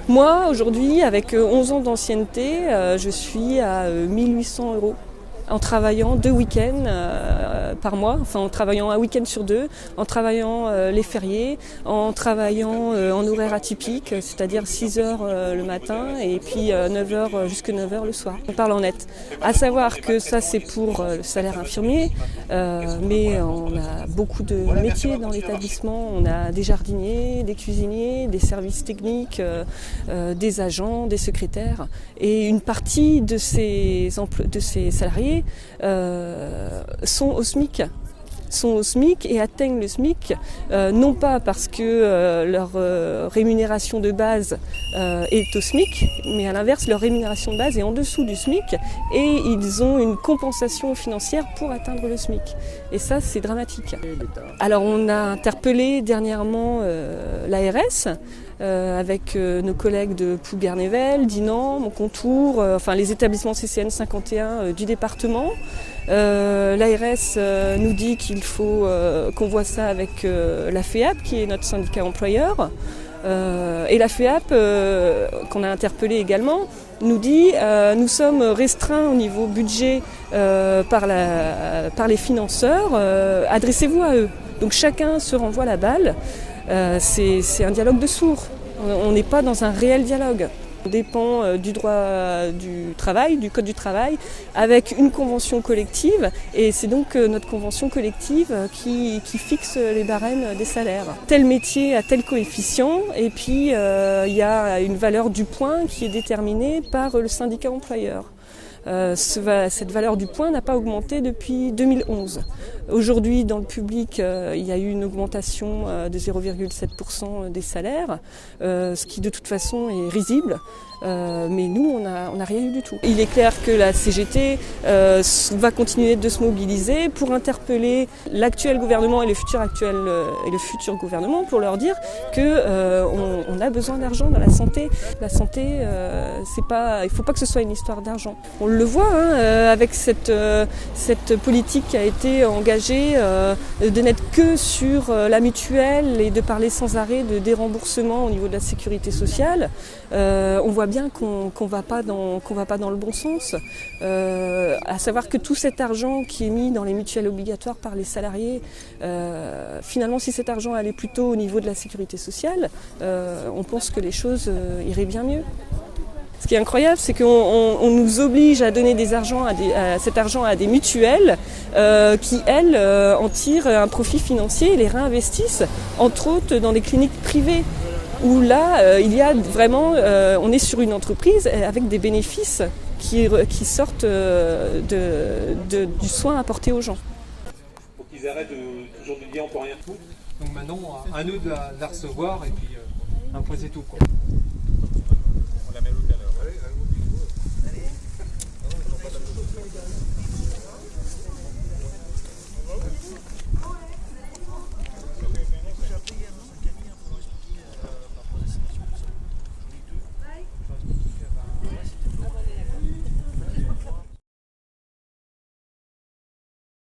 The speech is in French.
Moi, aujourd'hui, avec 11 ans d'ancienneté, je suis à 1800 € en travaillant 2 week-ends par mois, enfin en travaillant un week-end sur 2, en travaillant les fériés, en travaillant en horaire atypique, c'est-à-dire 6 heures le matin et puis 9 heures jusqu'à 9 heures le soir. On parle en net. À savoir que ça c'est pour le salaire infirmier, mais on a beaucoup de métiers dans l'établissement. On a des jardiniers, des cuisiniers, des services techniques, des agents, des secrétaires. Et une partie de ces salariés sont au SMIC et atteignent le SMIC, non pas parce que leur rémunération de base est au SMIC, mais à l'inverse, leur rémunération de base est en dessous du SMIC et ils ont une compensation financière pour atteindre le SMIC. Et ça, c'est dramatique. Alors, on a interpellé dernièrement l'ARS, avec nos collègues de Plouguer-Nével, Dinan, Moncontour, enfin les établissements CCN 51 du département. L'ARS nous dit qu'il faut qu'on voit ça avec la FEAP, qui est notre syndicat employeur. Et la FEAP, qu'on a interpellée également, nous dit nous sommes restreints au niveau budget par les financeurs, adressez-vous à eux. Donc chacun se renvoie la balle. C'est un dialogue de sourds. On n'est pas dans un réel dialogue. On dépend du droit du travail, du code du travail, avec une convention collective. Et c'est donc notre convention collective qui fixe les barèmes des salaires. Tel métier a tel coefficient, et puis il y a une valeur du point qui est déterminée par le syndicat employeur. Cette valeur du point n'a pas augmenté depuis 2011. Aujourd'hui, dans le public, il y a eu une augmentation de 0,7% des salaires, ce qui de toute façon est risible. Mais nous, on n'a rien eu du tout. Il est clair que la CGT va continuer de se mobiliser pour interpeller l'actuel gouvernement et le futur gouvernement pour leur dire qu'on a besoin d'argent dans la santé. La santé, il ne faut pas que ce soit une histoire d'argent. On le voit avec cette politique qui a été engagée de n'être que sur la mutuelle et de parler sans arrêt de déremboursement au niveau de la sécurité sociale. On voit bien qu'on va pas dans le bon sens. À savoir que tout cet argent qui est mis dans les mutuelles obligatoires par les salariés, finalement si cet argent allait plutôt au niveau de la sécurité sociale, on pense que les choses iraient bien mieux. Ce qui est incroyable, c'est qu'on nous oblige à donner cet argent à des mutuelles qui, elles, en tirent un profit financier et les réinvestissent, entre autres dans des cliniques privées, où là, il y a vraiment, on est sur une entreprise avec des bénéfices qui sortent du soin apporté aux gens. Pour qu'ils arrêtent toujours de dire on peut rien foutre. Donc maintenant, à nous de la recevoir et puis imposer tout, quoi.